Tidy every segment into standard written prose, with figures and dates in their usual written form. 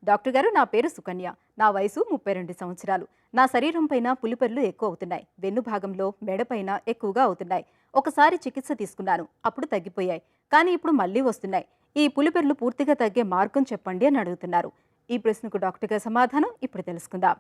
Doctor గారు, నా పేరు సుకన్య. నా వయసు 32 సంవత్సరాలు. నా శరీరం పైన పులిపెర్లు ఎక్కువ అవుతున్నాయి. వెన్ను భాగంలో మెడపైన ఎక్కువగా అవుతున్నాయి. ఒకసారి చికిత్స తీసుకున్నాను, అప్పుడు తగ్గిపోయాయి. కానీ ఇప్పుడు మళ్ళీ వస్తున్నాయి. ఈ పులిపెర్లు పూర్తిగా తగ్గే మార్గం చెప్పండి అని అడుగుతున్నారు. ఈ ప్రశ్నకు డాక్టర్ గారి సమాధానం ఇప్పుడు తెలుసుకుందాం.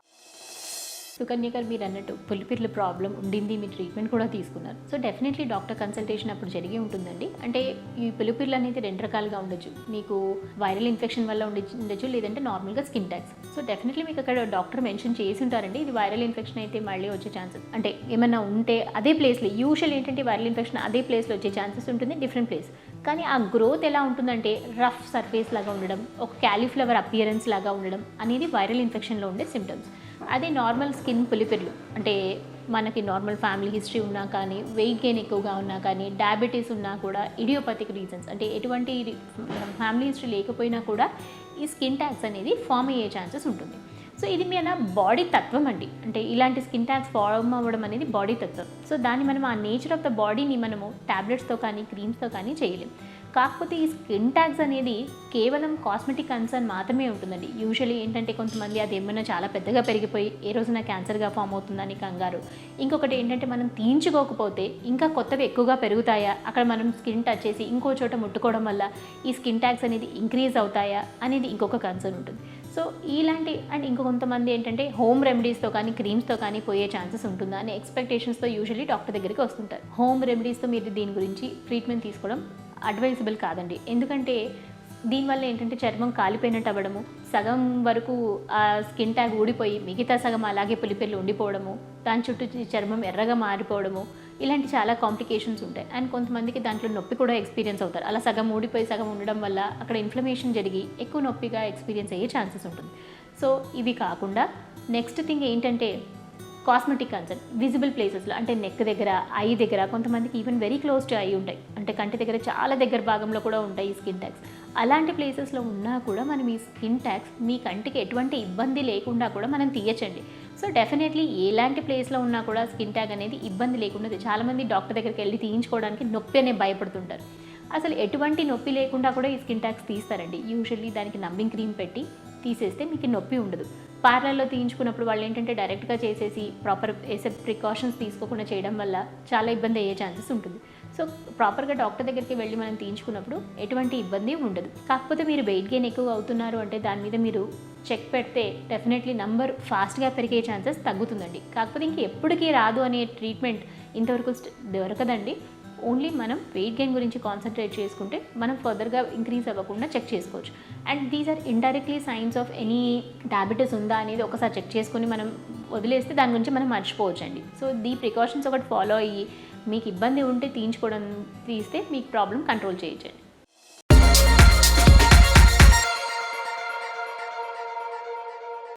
సుకన్య గారు, మీరు అన్నట్టు పులిపిర్ల ప్రాబ్లం ఉండింది, మీ ట్రీట్మెంట్ కూడా తీసుకున్నారు. సో డెఫినెట్లీ డాక్టర్ కన్సల్టేషన్ అప్పుడు జరిగి ఉంటుందండి. అంటే ఈ పులిపిర్లు అనేది 2 రకాలుగా ఉండొచ్చు. మీకు వైరల్ ఇన్ఫెక్షన్ వల్ల ఉండొచ్చు, లేదంటే నార్మల్గా స్కిన్ ట్యాక్స్. సో డెఫినెట్లీ మీకు అక్కడ డాక్టర్ మెన్షన్ చేసి ఉంటారండి, ఇది వైరల్ ఇన్ఫెక్షన్ అయితే మళ్ళీ వచ్చే ఛాన్సెస్, అంటే ఏమైనా ఉంటే అదే ప్లేస్లో, యూజువల్ ఏంటంటే వైరల్ ఇన్ఫెక్షన్ అదే ప్లేస్లో వచ్చే ఛాన్సెస్ ఉంటుంది, డిఫరెంట్ ప్లేస్. కానీ ఆ గ్రోత్ ఎలా ఉంటుందంటే రఫ్ సర్ఫేస్ లాగా ఉండడం, ఒక క్యాలీఫ్లవర్ అపియరెన్స్ లాగా ఉండడం అనేది వైరల్ ఇన్ఫెక్షన్లో ఉండే సిమ్టమ్స్. అదే నార్మల్ స్కిన్ పులిపెర్లు అంటే మనకి నార్మల్ ఫ్యామిలీ హిస్టరీ ఉన్నా కానీ, వెయిట్ గెయిన్ ఎక్కువగా ఉన్నా కానీ, డయాబెటీస్ ఉన్నా కూడా, ఇడియోపతిక్ రీజన్స్ అంటే ఎటువంటి ఫ్యామిలీ హిస్టరీ లేకపోయినా కూడా ఈ స్కిన్ ట్యాగ్స్ అనేది ఫామ్ అయ్యే ఛాన్సెస్ ఉంటుంది. సో ఇది మన బాడీ తత్వం అండి. అంటే ఇలాంటి స్కిన్ ట్యాగ్స్ ఫామ్ అవ్వడం అనేది బాడీ తత్వం. సో దాన్ని మనం ఆ నేచర్ ఆఫ్ ద బాడీని మనము ట్యాబ్లెట్స్తో కానీ క్రీమ్స్తో కానీ చేయలేం. కాకపోతే ఈ స్కిన్ ట్యాగ్స్ అనేది కేవలం కాస్మెటిక్ కన్సర్న్ మాత్రమే ఉంటుందండి. యూజువల్లీ ఏంటంటే కొంతమంది అది ఏమైనా చాలా పెద్దగా పెరిగిపోయి ఏ రోజున క్యాన్సర్గా ఫామ్ అవుతుందని కంగారు. ఇంకొకటి ఏంటంటే మనం తీయించుకోకపోతే ఇంకా కొత్తగా ఎక్కువగా పెరుగుతాయా, అక్కడ మనం స్కిన్ టచ్ చేసి ఇంకో చోట ముట్టుకోవడం వల్ల ఈ స్కిన్ ట్యాగ్స్ అనేది ఇంక్రీజ్ అవుతాయా అనేది ఇంకొక కన్సర్న్ ఉంటుంది. సో ఇలాంటి అండ్ ఇంకో కొంతమంది ఏంటంటే హోమ్ రెమెడీస్తో కానీ క్రీమ్స్తో కానీ పోయే ఛాన్సెస్ ఉంటుందా అని ఎక్స్పెక్టేషన్స్తో యూజువల్లీ డాక్టర్ దగ్గరికి వస్తుంటారు. హోమ్ రెమెడీస్తో మీరు దీని గురించి ట్రీట్మెంట్ తీసుకోవడం అడ్వైజబుల్ కాదండి. ఎందుకంటే దీనివల్ల ఏంటంటే చర్మం కాలిపోయినట్టు అవ్వడము, సగం వరకు ఆ స్కిన్ ట్యాగ్ ఊడిపోయి మిగతా సగం అలాగే పులిపెర్లు ఉండిపోవడము, దాని చుట్టూ చర్మం ఎర్రగా మారిపోవడము, ఇలాంటి చాలా కాంప్లికేషన్స్ ఉంటాయి. అండ్ కొంతమందికి దాంట్లో నొప్పి కూడా ఎక్స్పీరియన్స్ అవుతారు. అలా సగం ఊడిపోయి సగం ఉండడం వల్ల అక్కడ ఇన్ఫ్లమేషన్ జరిగి ఎక్కువ నొప్పిగా ఎక్స్పీరియన్స్ అయ్యే ఛాన్సెస్ ఉంటుంది. సో ఇవి కాకుండా నెక్స్ట్ థింగ్ ఏంటంటే కాస్మెటిక్ కన్సర్న్ విజిబుల్ ప్లేసెస్లో, అంటే నెక్ దగ్గర, ఐ దగ్గర, కొంతమందికి even very close to I ఉంటాయి, అంటే కంటి దగ్గర చాలా దగ్గర భాగంలో కూడా ఉంటాయి ఈ స్కిన్ ట్యాగ్స్. అలాంటి ప్లేసెస్లో ఉన్నా కూడా మనం ఈ స్కిన్ ట్యాగ్స్ మీ కంటికి ఎటువంటి ఇబ్బంది లేకుండా కూడా మనం తీయచ్చండి. సో డెఫినెట్లీ ఎలాంటి ప్లేస్లో ఉన్నా కూడా స్కిన్ ట్యాగ్ అనేది ఇబ్బంది లేకుండా, చాలామంది డాక్టర్ దగ్గరికి వెళ్ళి తీయించుకోవడానికి నొప్పి అనే భయపడుతుంటారు. అసలు ఎటువంటి నొప్పి లేకుండా కూడా ఈ స్కిన్ ట్యాగ్స్ తీస్తారండి. యూజువల్లీ దానికి నమ్మింగ్ క్రీమ్ పెట్టి తీసేస్తే మీకు నొప్పి ఉండదు. పార్లర్లో తీయించుకున్నప్పుడు వాళ్ళు ఏంటంటే డైరెక్ట్గా చేసేసి ప్రాపర్ ప్రికాషన్స్ తీసుకోకుండా చేయడం వల్ల చాలా ఇబ్బంది అయ్యే ఛాన్సెస్ ఉంటుంది. సో ప్రాపర్గా డాక్టర్ దగ్గరికి వెళ్ళి మనం తీయించుకున్నప్పుడు ఎటువంటి ఇబ్బంది ఉండదు. కాకపోతే మీరు వెయిట్ గెయిన్ ఎక్కువ అవుతున్నారు అంటే దాని మీద మీరు చెక్ పెడితే డెఫినెట్లీ నంబర్ ఫాస్ట్గా పెరిగే ఛాన్సెస్ తగ్గుతుందండి. కాకపోతే ఇంక ఎప్పటికీ రాదు అనే ట్రీట్మెంట్ ఇంతవరకు దొరకదండి. ఓన్లీ మనం వెయిట్ గెయిన్ గురించి కాన్సన్ట్రేట్ చేసుకుంటే మనం ఫర్దర్గా ఇంక్రీజ్ అవ్వకుండా చెక్ చేసుకోవచ్చు. And these or indirectly science of any diabetes ఉందా అనేది ఒకసారి చెక్ చేసుకొని మనం వదిలేస్తే దాని గురించి మనం మర్చిపోవచ్చు అండి. సో ఈ ప్రికాషన్స్ ఒకటి ఫాలో అయ్యి మీకు ఇబ్బంది ఉంటే తీయించుకోవడం తీస్తే మీకు ప్రాబ్లం కంట్రోల్ చేయొచ్చండి.